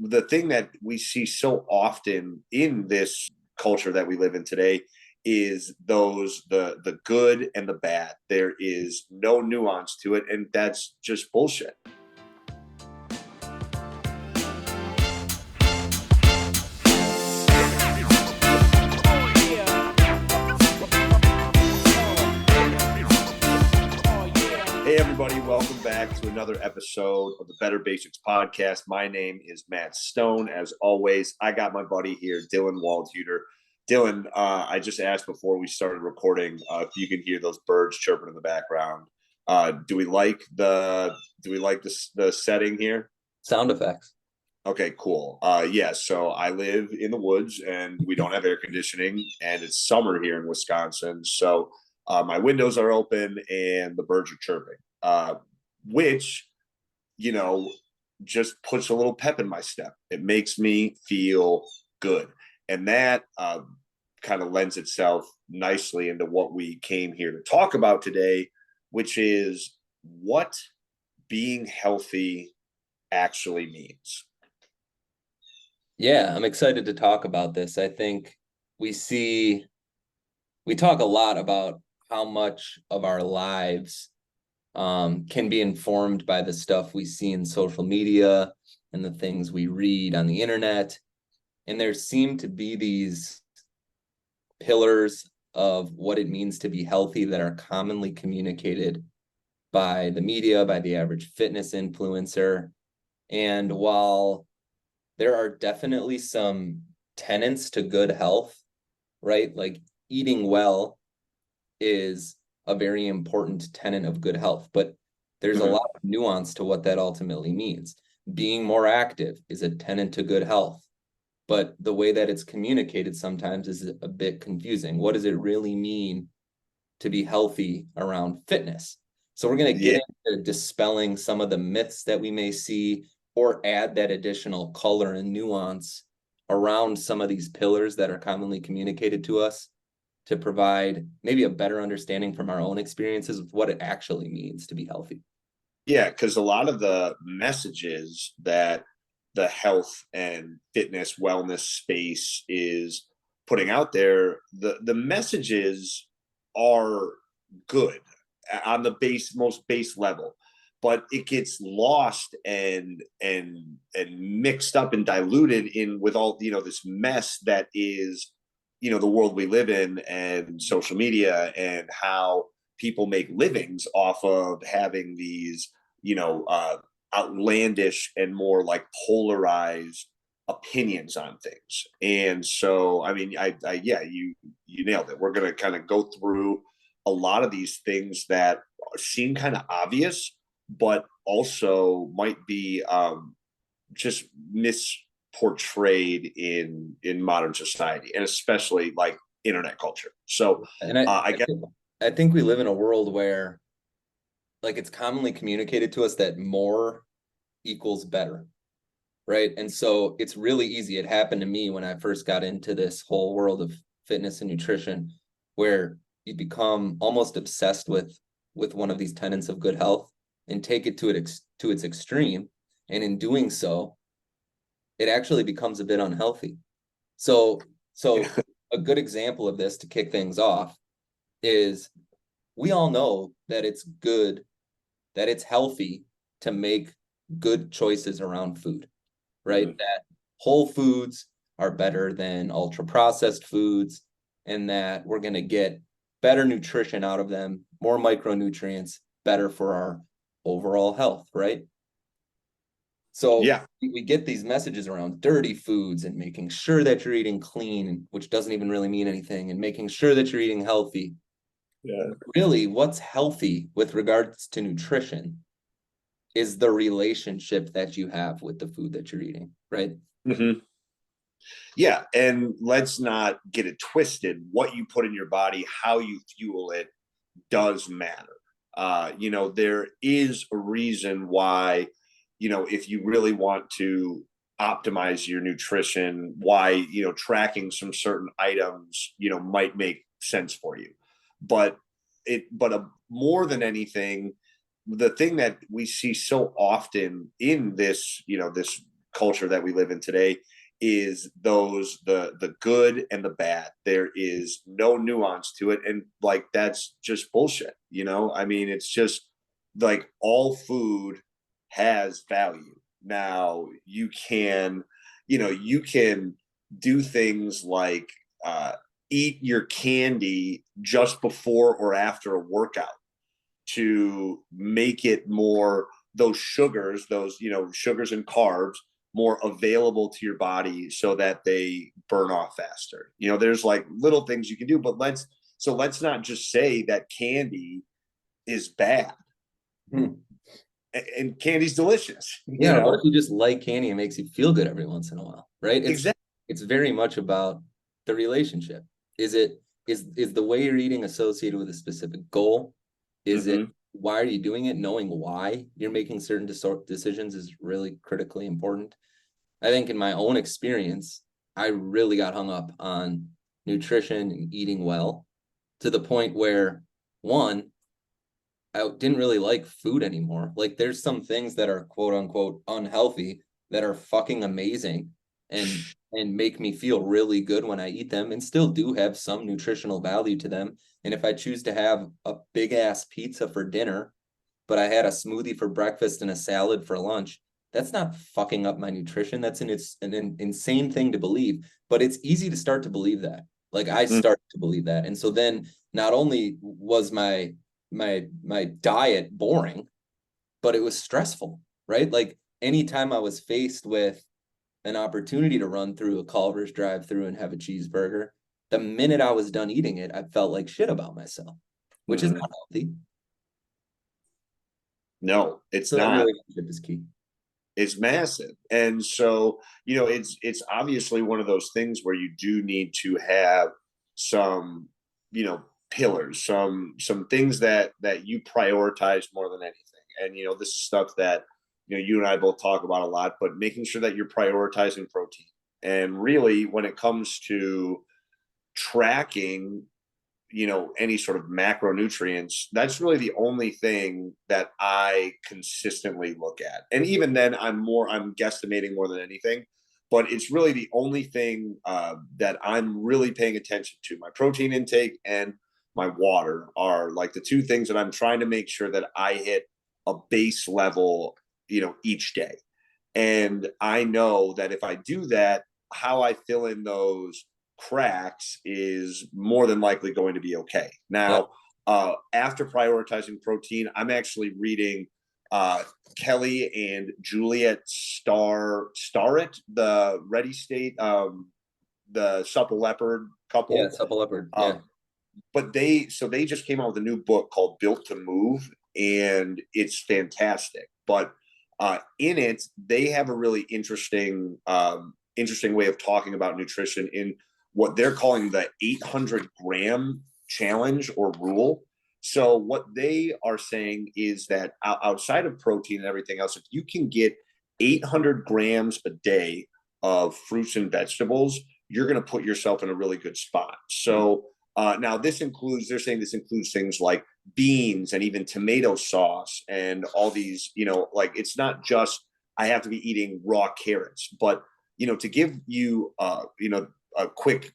the thing that we see so often in this culture that we live in today is the good and the bad. There is no nuance to it, and that's just bullshit. Hey everybody, welcome back to another episode of the Better Basics podcast. My name is Matt Stone. As always, I got my buddy here, Dylan Waldhuter. Dylan, I just asked before we started recording if you can hear those birds chirping in the background. Do we like the setting here? Sound effects. Okay, cool. Yeah, so I live in the woods and we don't have air conditioning, and it's summer here in Wisconsin. So my windows are open and the birds are chirping, which, just puts a little pep in my step. It makes me feel good. And that kind of lends itself nicely into what we came here to talk about today, which is what being healthy actually means. Yeah, I'm excited to talk about this. I think we talk a lot about how much of our lives can be informed by the stuff we see in social media and the things we read on the internet. And there seem to be these pillars of what it means to be healthy that are commonly communicated by the media, by the average fitness influencer. And while there are definitely some tenets to good health, right? Like eating well is a very important tenet of good health, but there's a lot of nuance to what that ultimately means. Being more active is a tenet to good health, but the way that it's communicated sometimes is a bit confusing. What does it really mean to be healthy around fitness? So we're going to get into dispelling some of the myths that we may see, or add that additional color and nuance around some of these pillars that are commonly communicated to us to provide maybe a better understanding from our own experiences of what it actually means to be healthy. Yeah, because a lot of the messages that the health and fitness wellness space is putting out there, the messages are good on the most base level, but it gets lost and mixed up and diluted in with all this mess that is the world we live in and social media, and how people make livings off of having these outlandish and more like polarized opinions on things. And so yeah, you nailed it. We're going to kind of go through a lot of these things that seem kind of obvious, but also might be just misportrayed in modern society, and especially like internet culture. So and I think we live in a world where, like, it's commonly communicated to us that more equals better, right? And so it's really easy. It happened to me when I first got into this whole world of fitness and nutrition, where you become almost obsessed with one of these tenets of good health and take it to its extreme. And in doing so, it actually becomes a bit unhealthy. So a good example of this to kick things off is, we all know that it's good, that it's healthy to make good choices around food, right? That whole foods are better than ultra processed foods, and that we're going to get better nutrition out of them, more micronutrients, better for our overall health, right? So yeah, we get these messages around dirty foods and making sure that you're eating clean, which doesn't even really mean anything, and making sure that you're eating healthy. Yeah. Really, what's healthy with regards to nutrition is the relationship that you have with the food that you're eating, right? Mm-hmm. Yeah, and let's not get it twisted. What you put in your body, how you fuel it, does matter. There is a reason why, if you really want to optimize your nutrition, why, tracking some certain items, might make sense for you. But more than anything, the thing that we see so often in this culture that we live in today is the good and the bad. There is no nuance to it, and like that's just bullshit. I mean, it's just like all food has value. Now you can do things like eat your candy just before or after a workout to make it more those sugars and carbs more available to your body so that they burn off faster. There's like little things you can do, but let's not just say that candy is bad. Hmm. And candy's delicious. Yeah, what if you just like candy and makes you feel good every once in a while, right? Exactly. It's very much about the relationship. Is the way you're eating associated with a specific goal? Is it Mm-hmm. why are you doing it? Knowing why you're making certain decisions is really critically important. I think in my own experience, I really got hung up on nutrition and eating well to the point where one, I didn't really like food anymore. Like there's some things that are quote unquote unhealthy that are fucking amazing and make me feel really good when I eat them and still do have some nutritional value to them. And if I choose to have a big ass pizza for dinner, but I had a smoothie for breakfast and a salad for lunch, that's not fucking up my nutrition. It's an insane thing to believe, but it's easy to start to believe that. Like I started to believe that. And so then not only was my diet boring, but it was stressful, right? Like anytime I was faced with an opportunity to run through a Culver's drive-through and have a cheeseburger, the minute I was done eating it, I felt like shit about myself, which is Mm-hmm. not healthy. No, it's So that not. relationship is key. It's massive. And so, it's obviously one of those things where you do need to have some, pillars, some things that you prioritize more than anything. And this is stuff that you and I both talk about a lot, but making sure that you're prioritizing protein. And really when it comes to tracking any sort of macronutrients, that's really the only thing that I consistently look at. And even then I'm guesstimating more than anything, but it's really the only thing that I'm really paying attention to. My protein intake and my water are like the two things that I'm trying to make sure that I hit a base level each day. And I know that if I do that, how I fill in those cracks is more than likely going to be okay. Yeah. Now, after prioritizing protein, I'm actually reading uh, Kelly and Juliet Starrett, the Ready State, the Supple Leopard Yeah, couple. supple leopard. Uh, Yeah. but they just came out with a new book called Built to Move, and it's fantastic. But in it, they have a really interesting way of talking about nutrition in what they're calling the 800-gram challenge or rule. So what they are saying is that outside of protein and everything else, if you can get 800 grams a day of fruits and vegetables, you're going to put yourself in a really good spot. So now they're saying this includes things like beans and even tomato sauce and all these, like it's not just I have to be eating raw carrots, but to give you, a quick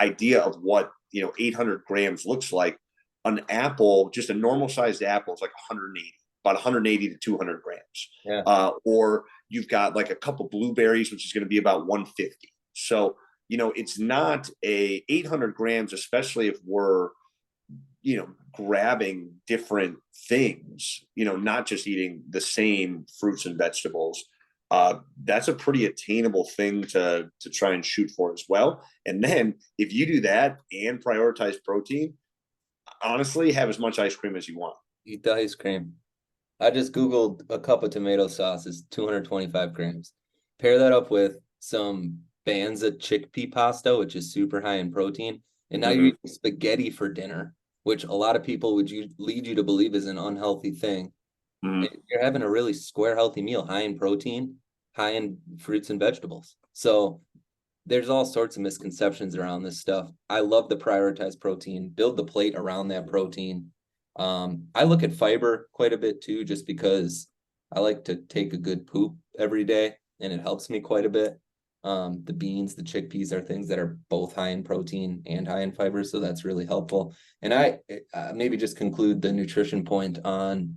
idea of what 800 grams looks like, an apple, just a normal sized apple, is like 180, about 180 to 200 grams. Yeah. Or you've got like a couple blueberries, which is going to be about 150. So it's not a 800 grams, especially if we're grabbing different things, not just eating the same fruits and vegetables. That's a pretty attainable thing to try and shoot for as well. And then if you do that and prioritize protein, honestly, have as much ice cream as you want. Eat the ice cream. I just Googled a cup of tomato sauce is 225 grams. Pair that up with some Banza chickpea pasta, which is super high in protein. And now you're Mm-hmm. eating spaghetti for dinner, which a lot of people would lead you to believe is an unhealthy thing. And Mm-hmm. you're having a really square, healthy meal, high in protein, high in fruits and vegetables. So there's all sorts of misconceptions around this stuff. I love the prioritized protein, build the plate around that protein. I look at fiber quite a bit too, just because I like to take a good poop every day. and it helps me quite a bit. The beans, the chickpeas are things that are both high in protein and high in fiber, so that's really helpful. And I maybe just conclude the nutrition point on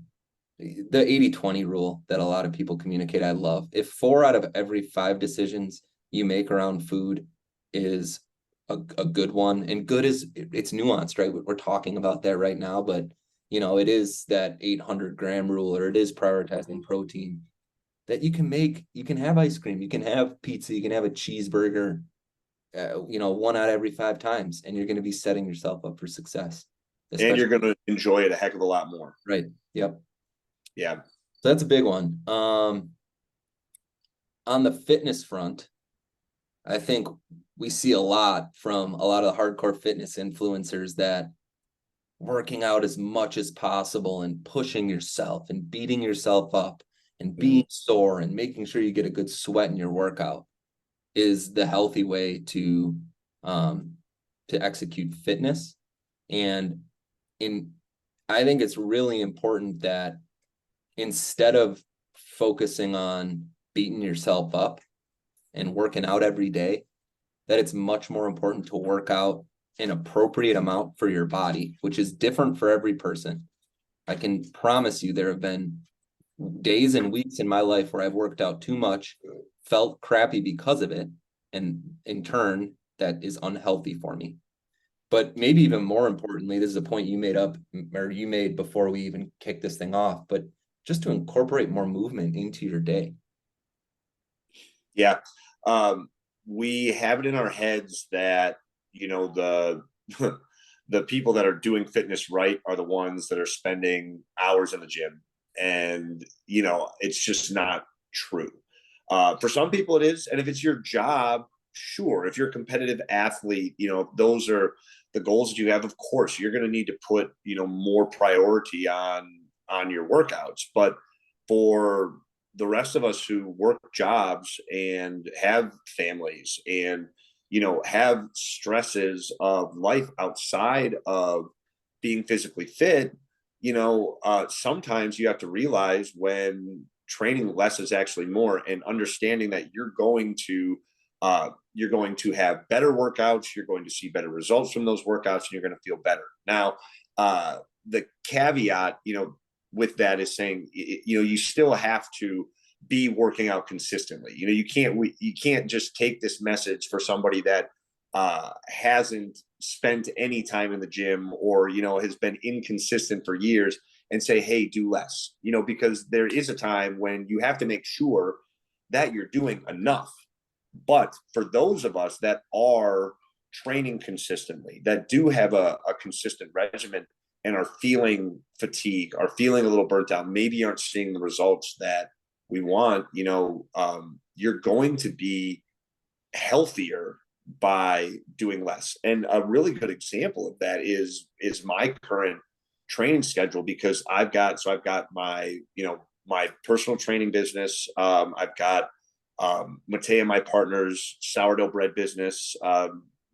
the 80-20 rule that a lot of people communicate. I love. If 4 out of every 5 decisions you make around food is a good one, and good is it's nuanced, right? We're talking about that right now, but it is that 800-gram rule, or it is prioritizing protein that you can have ice cream, you can have pizza, you can have a cheeseburger, 1 out of every 5 times, and you're going to be setting yourself up for success. And Especially, you're going to enjoy it a heck of a lot more. right. Yep. Yeah. So that's a big one. On the fitness front, I think we see a lot from a lot of the hardcore fitness influencers that working out as much as possible and pushing yourself and beating yourself up and being sore and making sure you get a good sweat in your workout is the healthy way to execute fitness. And I think it's really important that instead of focusing on beating yourself up and working out every day, that it's much more important to work out an appropriate amount for your body, which is different for every person. I can promise you there have been days and weeks in my life where I've worked out too much, felt crappy because of it, and in turn, that is unhealthy for me. But maybe even more importantly, this is a point you made before we even kicked this thing off, but just to incorporate more movement into your day. Yeah. We have it in our heads that, the the people that are doing fitness right are the ones that are spending hours in the gym. And, it's just not true. For some people it is. And if it's your job, sure. If you're a competitive athlete, those are the goals that you have. Of course, you're going to need to put, more priority on your workouts. But for the rest of us who work jobs and have families and have stresses of life outside of being physically fit, sometimes you have to realize when training less is actually more, and understanding that you're going to have better workouts, you're going to see better results from those workouts, and you're going to feel better. Now, the caveat, with that is saying, you still have to be working out consistently. You can't just take this message for somebody that hasn't spent any time in the gym, or has been inconsistent for years, and say, hey, do less. Because there is a time when you have to make sure that you're doing enough. But for those of us that are training consistently, that do have a consistent regimen, and are feeling fatigue, are feeling a little burnt out, maybe aren't seeing the results that we want, you're going to be healthier by doing less. And a really good example of that is my current training schedule, because I've got my, my personal training business. I've got Matea, my partner's sourdough bread business.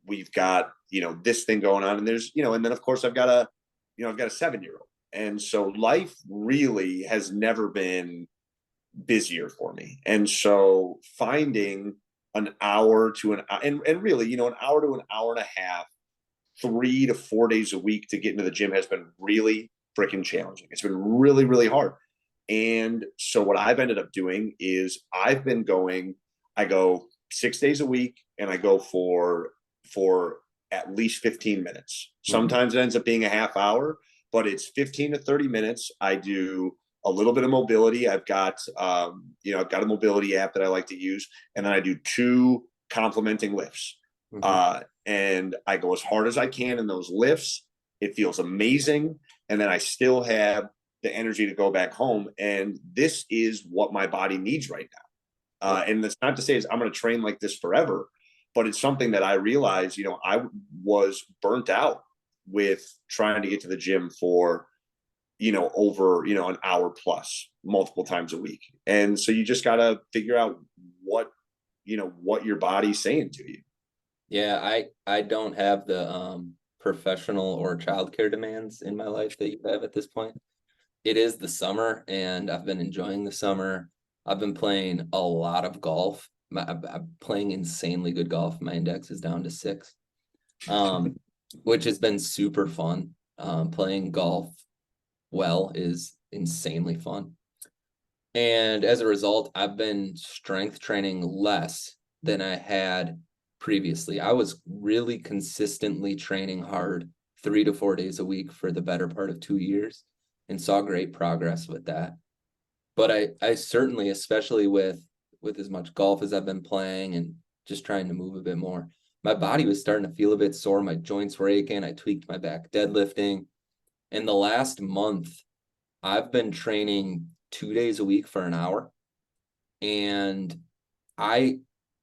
We've got, this thing going on, and there's, and then of course I've got a 7-year-old. And so life really has never been busier for me. And so finding an hour to an hour, and really, an hour to an hour and a half, 3 to 4 days a week to get into the gym has been really freaking challenging. It's been really, really hard. And so what I've ended up doing is I go 6 days a week, and I go for at least 15 minutes. Sometimes it ends up being a half hour, but it's 15 to 30 minutes. I do a little bit of mobility. I've got a mobility app that I like to use, and then I do 2 complementing lifts. And I go as hard as I can in those lifts. It feels amazing. And then I still have the energy to go back home. And this is what my body needs right now. And that's not to say I'm going to train like this forever, but it's something that I realized, I was burnt out with trying to get to the gym for, over, an hour plus multiple times a week. And so you just got to figure out what your body's saying to you. Yeah, I don't have the professional or childcare demands in my life that you have at this point. It is the summer, and I've been enjoying the summer. I've been playing a lot of golf. I'm playing insanely good golf. My index is down to 6, um, which has been super fun. Playing golf well is insanely fun. And as a result, I've been strength training less than I had previously. I was really consistently training hard 3 to 4 days a week for the better part of 2 years and saw great progress with that. But I certainly, especially with as much golf as I've been playing and just trying to move a bit more, my body was starting to feel a bit sore. My joints were aching. I tweaked my back deadlifting. In the last month, I've been training 2 days a week for an hour, and I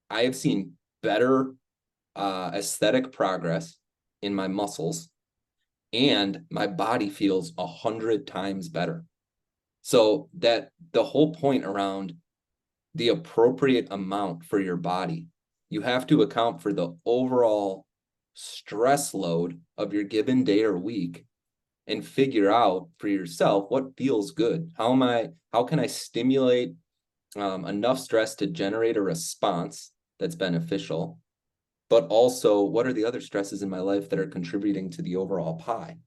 I have seen better aesthetic progress in my muscles, and my body feels 100 times better. So that the whole point around the appropriate amount for your body, you have to account for the overall stress load of your given day or week and figure out for yourself what feels good. How can I stimulate enough stress to generate a response that's beneficial, but also what are the other stresses in my life that are contributing to the overall pie?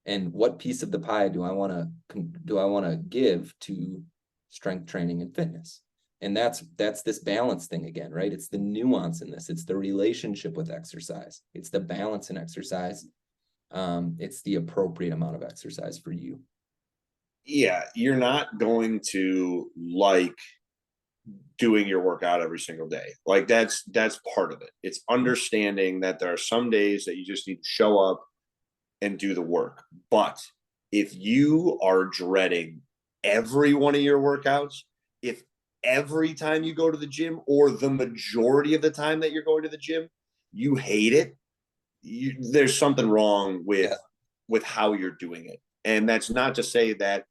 And what piece of the pie do I want to give to strength training and fitness? And that's this balance thing again, right? It's the nuance in this. It's the relationship with exercise. It's the balance in exercise. It's the appropriate amount of exercise for you. Yeah, you're not going to like doing your workout every single day. Like that's part of it. It's understanding that there are some days that you just need to show up and do the work. But if you are dreading every one of your workouts, if every time you go to the gym or the majority of the time that you're going to the gym, you hate it, there's something wrong Yeah. with how you're doing it. And that's not to say that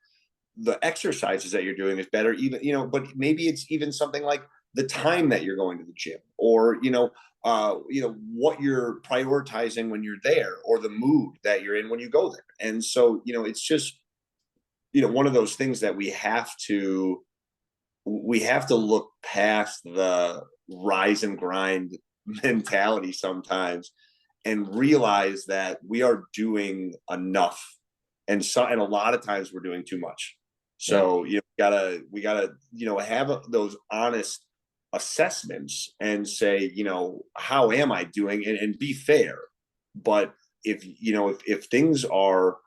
the exercises that you're doing is better, even, but maybe it's even something like the time that you're going to the gym, or what you're prioritizing when you're there, or the mood that you're in when you go there. And so it's just one of those things that we have to look past the rise and grind mentality sometimes and realize that we are doing enough, and a lot of times we're doing too much. Yeah. So we gotta have those honest assessments and say, how am I doing, and be fair. But if things are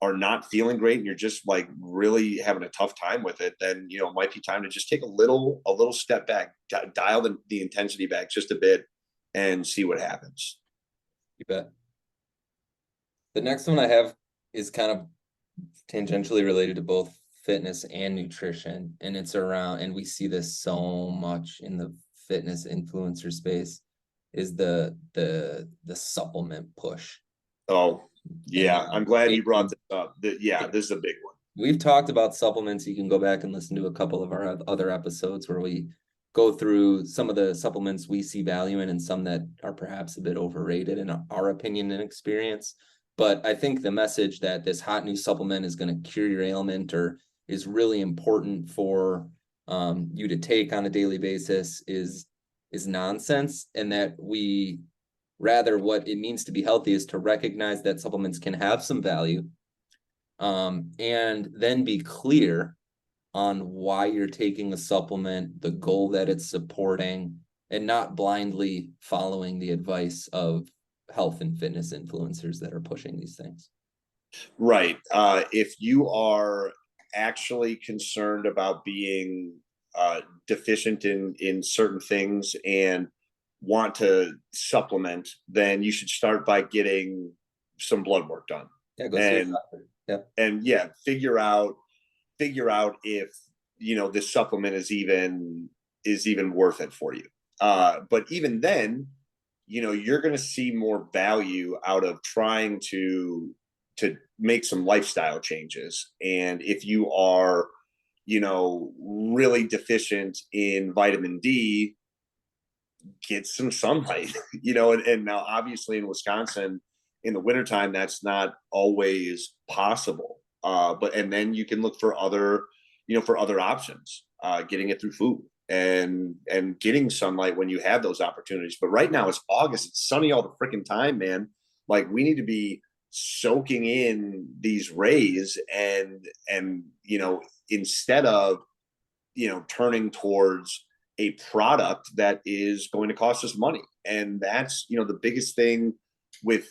not feeling great and you're just like really having a tough time with it, then it might be time to just take a little step back, dial the intensity back just a bit, and see what happens. You bet. The next one I have is kind of tangentially related to both fitness and nutrition, and it's around, and we see this so much in the fitness influencer space, is the supplement push. Oh, yeah, And I'm glad you brought this up. Yeah, this is a big one. we've talked about supplements. You can go back and listen to a couple of our other episodes where we go through some of the supplements we see value in and some that are perhaps a bit overrated in our opinion and experience. But I think the message that this hot new supplement is going to cure your ailment or is really important for you to take on a daily basis is nonsense, and that rather what it means to be healthy is to recognize that supplements can have some value, and then be clear on why you're taking a supplement, the goal that it's supporting, and not blindly following the advice of health and fitness influencers that are pushing these things. Right. If you are actually concerned about being deficient in certain things and want to supplement, then you should start by getting some blood work done. Yeah, go see your And doctor. Yeah. and yeah, figure out if this supplement is even worth it for you. But even then, you're going to see more value out of trying to make some lifestyle changes. And if you are really deficient in vitamin D, get some sunlight. And now obviously in Wisconsin in the wintertime that's not always possible. But and then you can look for other options. getting it through food and getting sunlight when you have those opportunities. But right now it's August, it's sunny all the freaking time, man. Like we need to be soaking in these rays and instead of turning towards a product that is going to cost us money. And that's the biggest thing with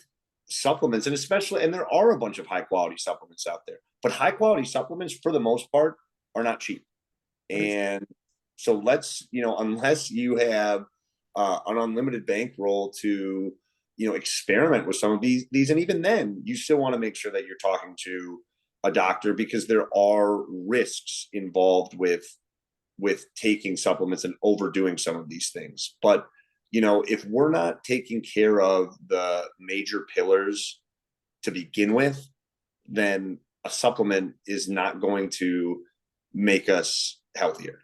supplements, and especially, and there are a bunch of high quality supplements out there, but high quality supplements for the most part are not cheap. And so let's, unless you have an unlimited bankroll to, experiment with some of these, and even then, you still want to make sure that you're talking to a doctor, because there are risks involved with taking supplements and overdoing some of these things. But if we're not taking care of the major pillars to begin with, then a supplement is not going to make us healthier.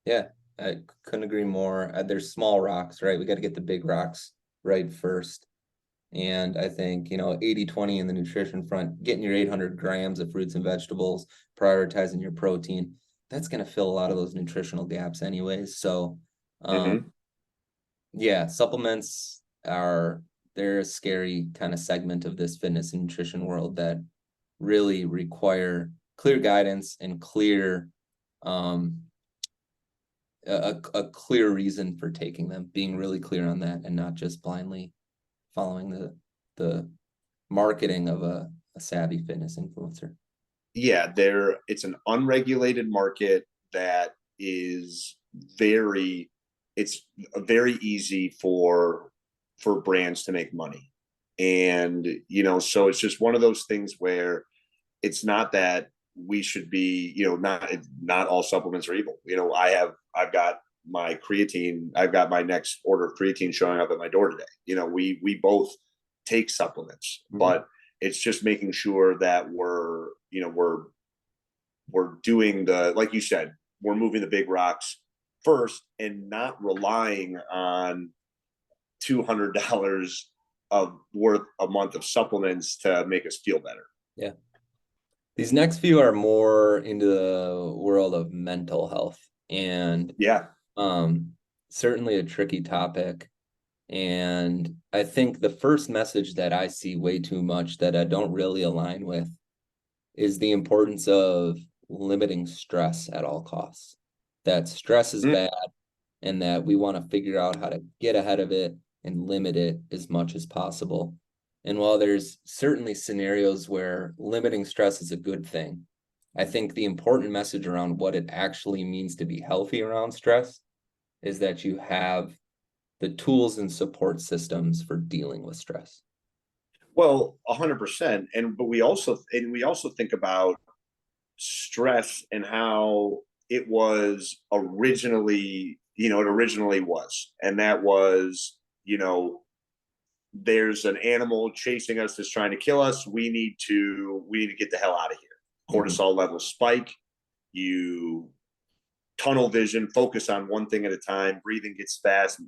Yeah, I couldn't agree more. There's small rocks, right? We got to get the big rocks right first. And I think, 80-20 in the nutrition front, getting your 800 grams of fruits and vegetables, prioritizing your protein, that's going to fill a lot of those nutritional gaps anyways. So, yeah, supplements they're a scary kind of segment of this fitness and nutrition world that really require clear guidance and clear, a clear reason for taking them, being really clear on that and not just blindly following the marketing of a savvy fitness influencer. Yeah, it's an unregulated market that is it's very easy for brands to make money. And so it's just one of those things where it's not that we should be, not all supplements are evil. I've got my creatine, I've got my next order of creatine showing up at my door today. We both take supplements, but it's just making sure that we're doing like you said, we're moving the big rocks first and not relying on $200 of worth a month of supplements to make us feel better. Yeah. These next few are more into the world of mental health, and certainly a tricky topic. And I think the first message that I see way too much that I don't really align with is the importance of limiting stress at all costs. That stress is bad, and that we want to figure out how to get ahead of it and limit it as much as possible. And while there's certainly scenarios where limiting stress is a good thing, I think the important message around what it actually means to be healthy around stress is that you have the tools and support systems for dealing with stress. Well, 100%. But we also think about stress and how it was originally, was. And that was, there's an animal chasing us that's trying to kill us. We need to get the hell out of here. Cortisol levels spike. You tunnel vision, focus on one thing at a time. Breathing gets fast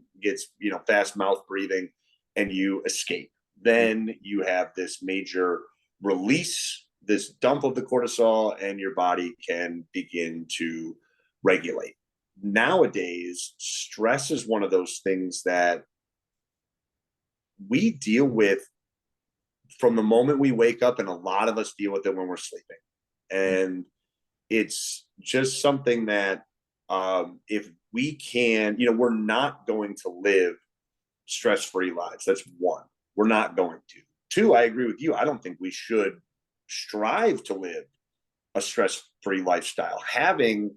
mouth breathing, and you escape. Then you have this major release, this dump of the cortisol, and your body can begin to regulate. Nowadays, stress is one of those things that we deal with from the moment we wake up, and a lot of us deal with it when we're sleeping. And it's just something that if we can, we're not going to live stress-free lives. That's one. We're not going to. Two, I agree with you. I don't think we should strive to live a stress-free lifestyle. Having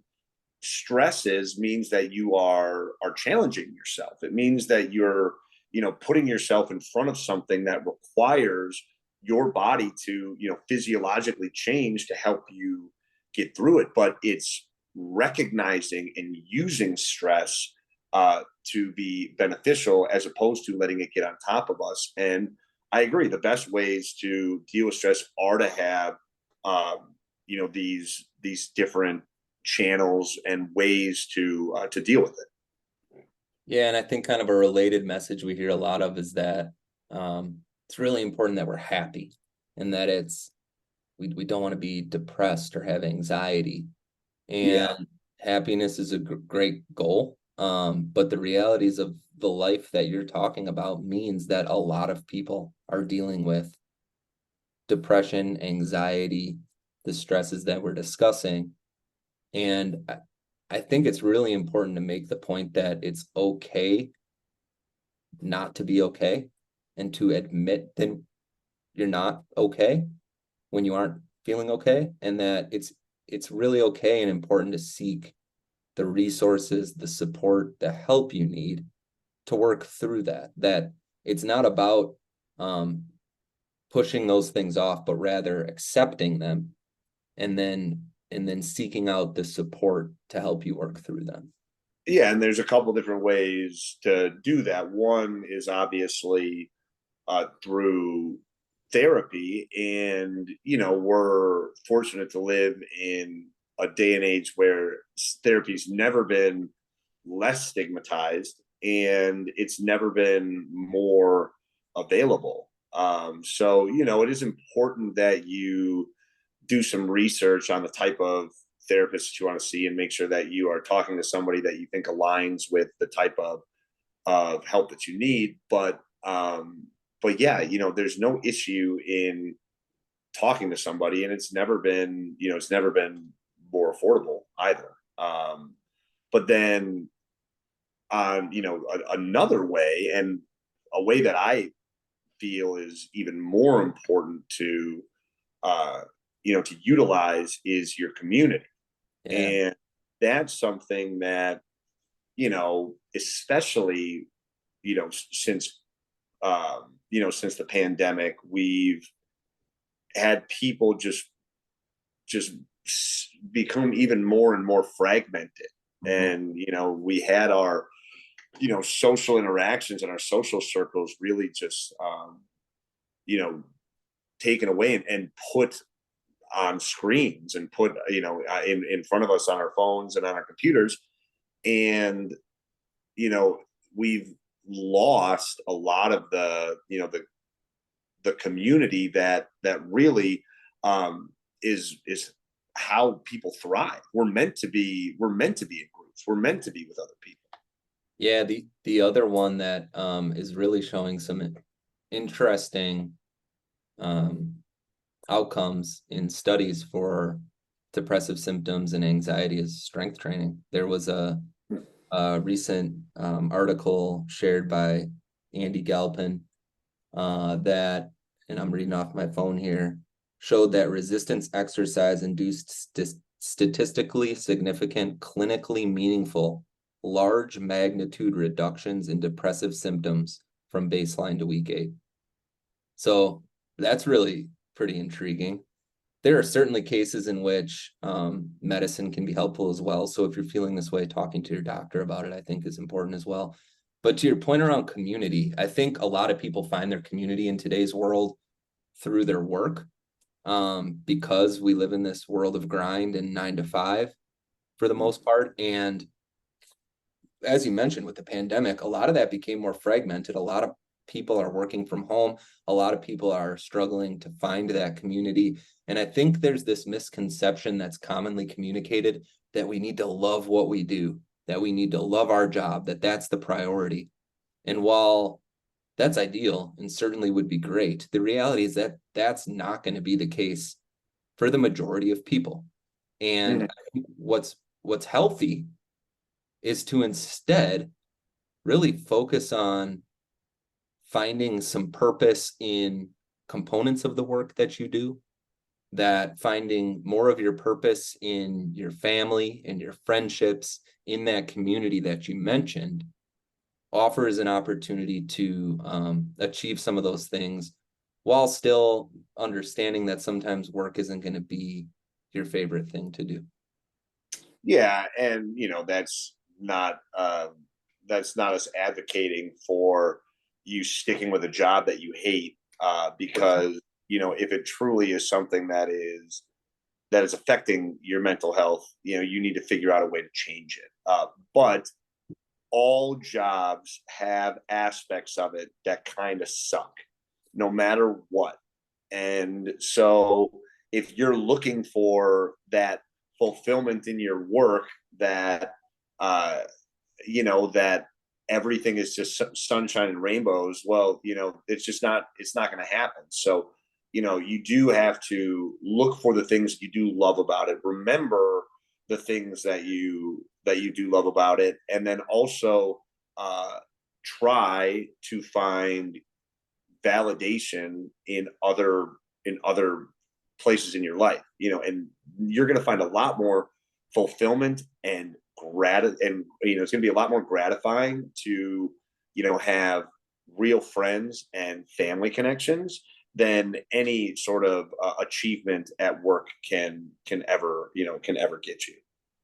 stresses means that you are challenging yourself. It means that you're putting yourself in front of something that requires your body to physiologically change to help you get through it. But it's recognizing and using stress to be beneficial, as opposed to letting it get on top of us. And I agree, the best ways to deal with stress are to have these different channels and ways to deal with it. Yeah, and I think kind of a related message we hear a lot of is that it's really important that we're happy, and that we don't want to be depressed or have anxiety. And happiness is a great goal. But the realities of the life that you're talking about means that a lot of people are dealing with depression, anxiety, the stresses that we're discussing. And I think it's really important to make the point that it's okay not to be okay and to admit that you're not okay when you aren't feeling okay, and that it's really okay and important to seek the resources, the support, the help you need to work through that. That it's not about um, pushing those things off, but rather accepting them and then seeking out the support to help you work through them. Yeah, and there's a couple different ways to do that. One is obviously through therapy, and we're fortunate to live in a day and age where therapy's never been less stigmatized, and it's never been more available. So it is important that you do some research on the type of therapist you want to see, and make sure that you are talking to somebody that you think aligns with the type of help that you need. But yeah, there's no issue in talking to somebody, and it's never been more affordable either. But then on another way, and a way that I feel is even more important to to utilize, is your community. Yeah. And that's something that, especially, since since the pandemic, we've had people just become even more and more fragmented. Mhm. And we had our social interactions and our social circles really just you know taken away, and put on screens, and put in front of us on our phones and on our computers. And you know we've lost a lot of the community that really is how people thrive. We're meant to be in groups. We're meant to be with other people. Yeah, the other one that is really showing some interesting um outcomes in studies for depressive symptoms and anxiety is strength training. There was a recent article shared by Andy Galpin that, and I'm reading off my phone here, showed that resistance exercise induced statistically significant, clinically meaningful, large magnitude reductions in depressive symptoms from baseline to week 8. So that's really pretty intriguing. There are certainly cases in which medicine can be helpful as well. So if you're feeling this way, talking to your doctor about it, I think is important as well. But to your point around community, I think a lot of people find their community in today's world through their work, because we live in this world of grind and 9 to 5 for the most part. And as you mentioned, with the pandemic, a lot of that became more fragmented. A lot of people are working from home. A lot of people are struggling to find that community. And I think there's this misconception that's commonly communicated that we need to love what we do, that we need to love our job, that that's the priority. And while that's ideal and certainly would be great, the reality is that that's not going to be the case for the majority of people. And Mhm. I think what's healthy is to instead really focus on finding some purpose in components of the work that you do, that finding more of your purpose in your family and your friendships in that community that you mentioned offers an opportunity to achieve some of those things while still understanding that sometimes work isn't going to be your favorite thing to do. Yeah, and that's not us advocating for you sticking with a job that you hate, because if it truly is something that is affecting your mental health, you need to figure out a way to change it. But all jobs have aspects of it that kind of suck, no matter what. And so if you're looking for that fulfillment in your work that that everything is just sunshine and rainbows. Well, it's not going to happen. So you do have to look for the things you do love about it. Remember the things that you do love about it, and then also try to find validation in other places in your life, and you're going to find a lot more fulfillment and it's going to be a lot more gratifying to have real friends and family connections than any sort of achievement at work can ever get you.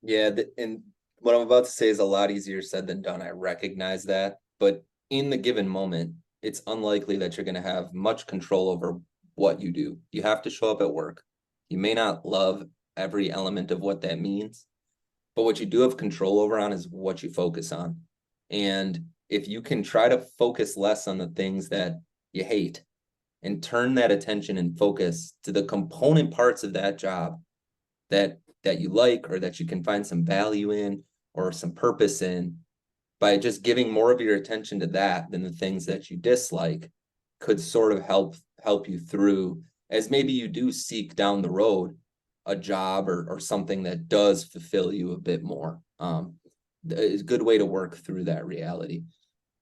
Yeah, and what I'm about to say is a lot easier said than done. I recognize that, but in the given moment, it's unlikely that you're going to have much control over what you do. You have to show up at work. You may not love every element of what that means, but what you do have control over on is what you focus on. And if you can try to focus less on the things that you hate and turn that attention and focus to the component parts of that job that you like, or that you can find some value in or some purpose in, by just giving more of your attention to that than the things that you dislike, could sort of help you through, as maybe you do seek down the road a job or something that does fulfill you a bit more. It's a good way to work through that reality.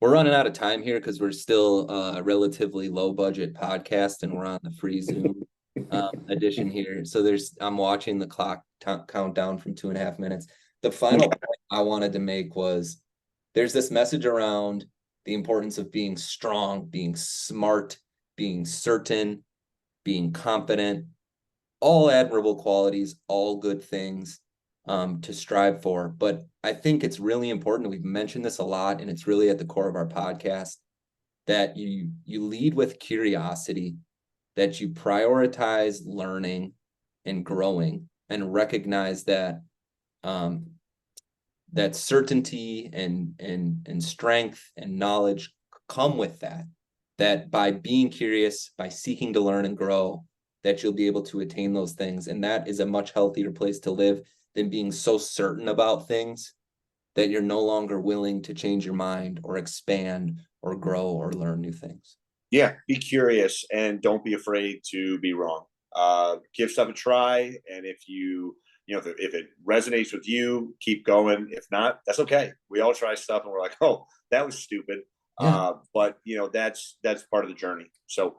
We're running out of time here because we're still a relatively low budget podcast, and we're on the free Zoom edition here. So I'm watching the clock count down from 2.5 minutes. The final point I wanted to make was, there's this message around the importance of being strong, being smart, being certain, being confident, all admirable qualities, all good things to strive for. But I think it's really important, we've mentioned this a lot, and it's really at the core of our podcast, that you lead with curiosity, that you prioritize learning and growing, and recognize that that certainty and strength and knowledge come with that by being curious, by seeking to learn and grow, that you'll be able to attain those things. And that is a much healthier place to live than being so certain about things that you're no longer willing to change your mind or expand or grow or learn new things. Yeah, be curious and don't be afraid to be wrong. Give stuff a try, and if it resonates with you, keep going. If not, that's okay. We all try stuff, and we're like, "Oh, that was stupid." Yeah. But that's part of the journey. So,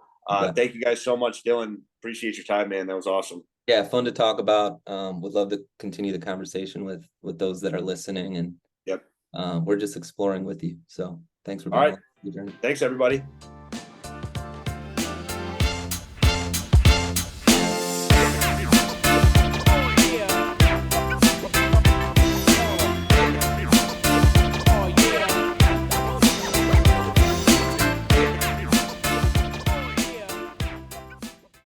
thank you guys so much, Dylan. Appreciate your time, man. That was awesome. Yeah, fun to talk about. Would love to continue the conversation with those that are listening, and Yep. we're just exploring with you. So thanks for All being right. on the journey. Thanks, everybody.